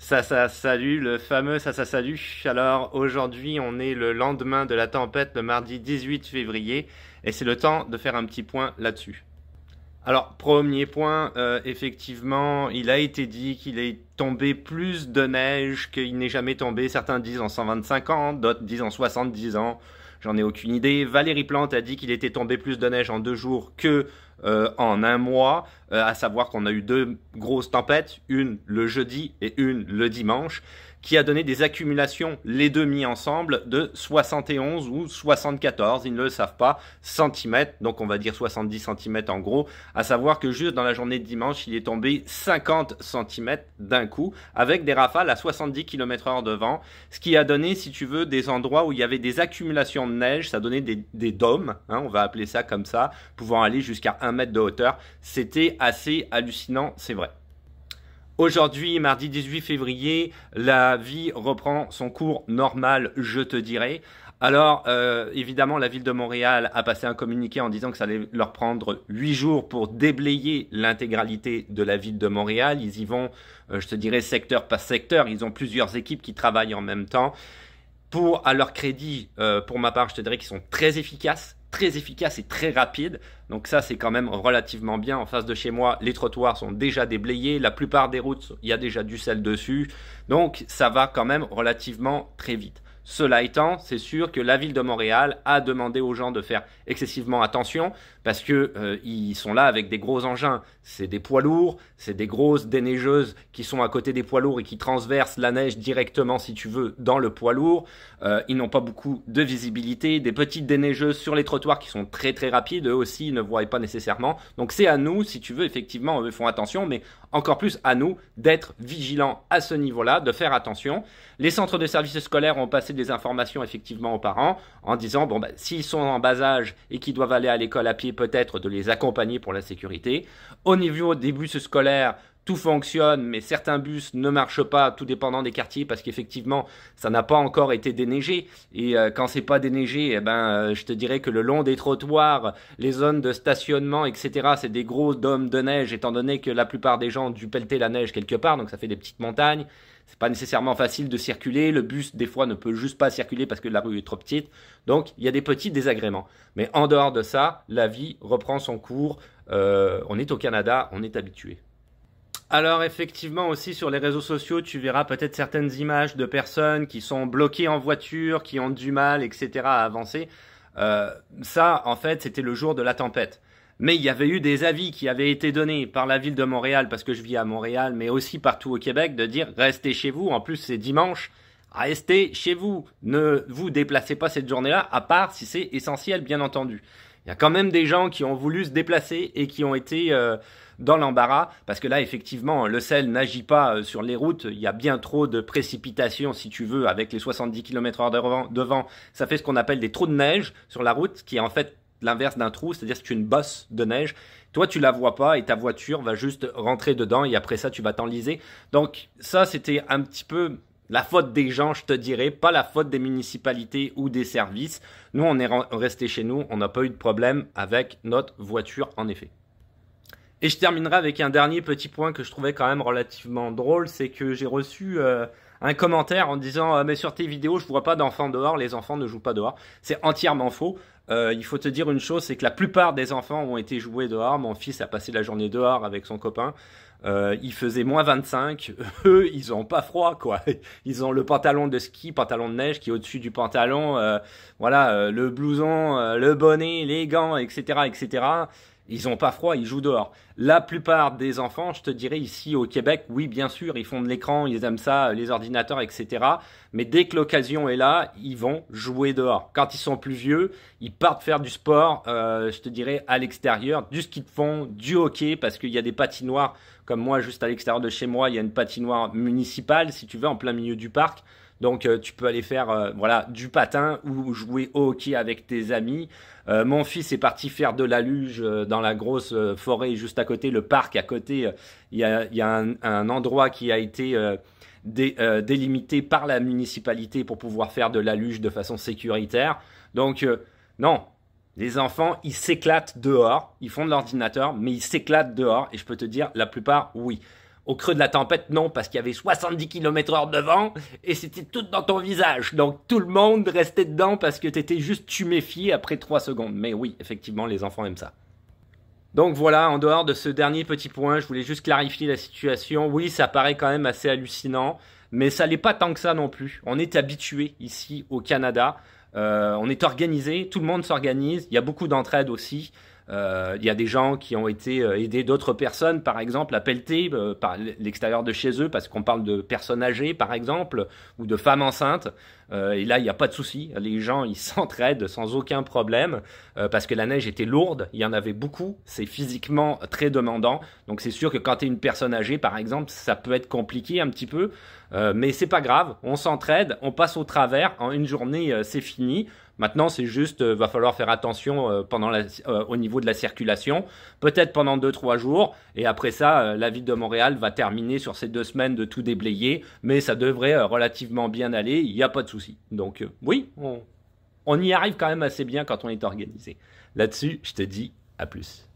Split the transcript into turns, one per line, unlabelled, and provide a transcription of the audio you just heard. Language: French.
Salut, le fameux salut. Alors aujourd'hui, on est le lendemain de la tempête, le mardi 18 février, et c'est le temps de faire un petit point là-dessus. Alors, premier point, effectivement, il a été dit qu'il est tombé plus de neige qu'il n'est jamais tombé. Certains disent en 125 ans, d'autres disent en 70 ans. J'en ai aucune idée. Valérie Plante a dit qu'il était tombé plus de neige en 2 jours que en un mois, à savoir qu'on a eu 2 grosses tempêtes, une le jeudi et une le dimanche, qui a donné des accumulations, les deux mis ensemble, de 71 ou 74, ils ne le savent pas, centimètres, donc on va dire 70 centimètres en gros, à savoir que juste dans la journée de dimanche, il est tombé 50 centimètres d'un coup, avec des rafales à 70 km/h de vent, ce qui a donné, si tu veux, des endroits où il y avait des accumulations de neige, ça donnait des dômes, hein, on va appeler ça comme ça, pouvant aller jusqu'à 1 mètre de hauteur. C'était assez hallucinant, c'est vrai. Aujourd'hui, mardi 18 février, la vie reprend son cours normal, je te dirais. Alors, évidemment, la ville de Montréal a passé un communiqué en disant que ça allait leur prendre 8 jours pour déblayer l'intégralité de la ville de Montréal. Ils y vont, je te dirais, secteur par secteur. Ils ont plusieurs équipes qui travaillent en même temps. À leur crédit, pour ma part, je te dirais qu'ils sont très efficaces et très rapides. Donc ça, c'est quand même relativement bien. En face de chez moi, les trottoirs sont déjà déblayés. La plupart des routes, il y a déjà du sel dessus. Donc ça va quand même relativement très vite. Cela étant, c'est sûr que la ville de Montréal a demandé aux gens de faire excessivement attention parce que ils sont là avec des gros engins. C'est des poids lourds, c'est des grosses déneigeuses qui sont à côté des poids lourds et qui transversent la neige directement, si tu veux, dans le poids lourd. Ils n'ont pas beaucoup de visibilité. Des petites déneigeuses sur les trottoirs qui sont très très rapides, eux aussi, ils ne voient pas nécessairement. Donc c'est à nous, si tu veux, effectivement, eux font attention, mais encore plus à nous d'être vigilants à ce niveau-là, de faire attention. Les centres de services scolaires ont passé des informations effectivement aux parents en disant, bon, s'ils sont en bas âge et qu'ils doivent aller à l'école à pied, peut-être de les accompagner pour la sécurité. Au niveau des bus scolaires, tout fonctionne, mais certains bus ne marchent pas, tout dépendant des quartiers, parce qu'effectivement, ça n'a pas encore été déneigé. Et quand c'est pas déneigé, je te dirais que le long des trottoirs, les zones de stationnement, etc., c'est des gros dômes de neige, étant donné que la plupart des gens ont dû pelleter la neige quelque part, donc ça fait des petites montagnes. C'est pas nécessairement facile de circuler. Le bus, des fois, ne peut juste pas circuler parce que la rue est trop petite. Donc, il y a des petits désagréments. Mais en dehors de ça, la vie reprend son cours. On est au Canada, on est habitué. Alors effectivement aussi sur les réseaux sociaux, tu verras peut-être certaines images de personnes qui sont bloquées en voiture, qui ont du mal, etc. à avancer. Ça, en fait, c'était le jour de la tempête. Mais il y avait eu des avis qui avaient été donnés par la ville de Montréal, parce que je vis à Montréal, mais aussi partout au Québec, de dire restez chez vous. En plus, c'est dimanche. Restez chez vous. Ne vous déplacez pas cette journée-là, à part si c'est essentiel, bien entendu. Il y a quand même des gens qui ont voulu se déplacer et qui ont été dans l'embarras, parce que là, effectivement, le sel n'agit pas sur les routes. Il y a bien trop de précipitations, si tu veux, avec les 70 km/h de vent. Ça fait ce qu'on appelle des trous de neige sur la route, qui est en fait l'inverse d'un trou, c'est-à-dire c'est une bosse de neige. Toi, tu la vois pas et ta voiture va juste rentrer dedans et après ça, tu vas t'enliser. Donc ça, c'était un petit peu la faute des gens, je te dirais, pas la faute des municipalités ou des services. Nous, on est resté chez nous, on n'a pas eu de problème avec notre voiture, en effet. Et je terminerai avec un dernier petit point que je trouvais quand même relativement drôle, c'est que j'ai reçu un commentaire en disant mais sur tes vidéos, je vois pas d'enfants dehors, les enfants ne jouent pas dehors. C'est entièrement faux. Il faut te dire une chose, c'est que la plupart des enfants ont été joués dehors. Mon fils a passé la journée dehors avec son copain. Il faisait moins 25. Eux, ils ont pas froid, quoi. Ils ont le pantalon de ski, pantalon de neige qui est au-dessus du pantalon. Le blouson, le bonnet, les gants, etc., etc. Ils ont pas froid, ils jouent dehors. La plupart des enfants, je te dirais ici au Québec, oui bien sûr, ils font de l'écran, ils aiment ça, les ordinateurs, etc. Mais dès que l'occasion est là, ils vont jouer dehors. Quand ils sont plus vieux, ils partent faire du sport, je te dirais à l'extérieur, du ski de fond, du hockey, parce qu'il y a des patinoires, comme moi juste à l'extérieur de chez moi, il y a une patinoire municipale, si tu veux, en plein milieu du parc. Donc tu peux aller faire du patin ou jouer au hockey avec tes amis. Mon fils est parti faire de la luge dans la grosse forêt juste à côté, le parc à côté. Il y a un endroit qui a été délimité par la municipalité pour pouvoir faire de la luge de façon sécuritaire. Donc non, les enfants, ils s'éclatent dehors. Ils font de l'ordinateur, mais ils s'éclatent dehors. Et je peux te dire, la plupart, oui. Au creux de la tempête, non, parce qu'il y avait 70 km/h de vent et c'était tout dans ton visage. Donc tout le monde restait dedans parce que t'étais juste tuméfié après 3 secondes. Mais oui, effectivement, les enfants aiment ça. Donc voilà, en dehors de ce dernier petit point, je voulais juste clarifier la situation. Oui, ça paraît quand même assez hallucinant, mais ça l'est pas tant que ça non plus. On est habitué ici au Canada. On est organisé, tout le monde s'organise. Il y a beaucoup d'entraide aussi. Il y a des gens qui ont été aidés d'autres personnes, par exemple, à pelleter par l'extérieur de chez eux, parce qu'on parle de personnes âgées, par exemple, ou de femmes enceintes. Et là, il n'y a pas de souci. Les gens, ils s'entraident sans aucun problème, parce que la neige était lourde. Il y en avait beaucoup. C'est physiquement très demandant. Donc, c'est sûr que quand tu es une personne âgée, par exemple, ça peut être compliqué un petit peu. Mais c'est pas grave. On s'entraide, on passe au travers. En une journée, c'est fini. Maintenant, c'est juste, va falloir faire attention au niveau de la circulation, peut-être pendant 2-3 jours, et après ça, la ville de Montréal va terminer sur ces 2 semaines de tout déblayer, mais ça devrait relativement bien aller, il n'y a pas de souci. Donc oui, on y arrive quand même assez bien quand on est organisé. Là-dessus, je te dis à plus.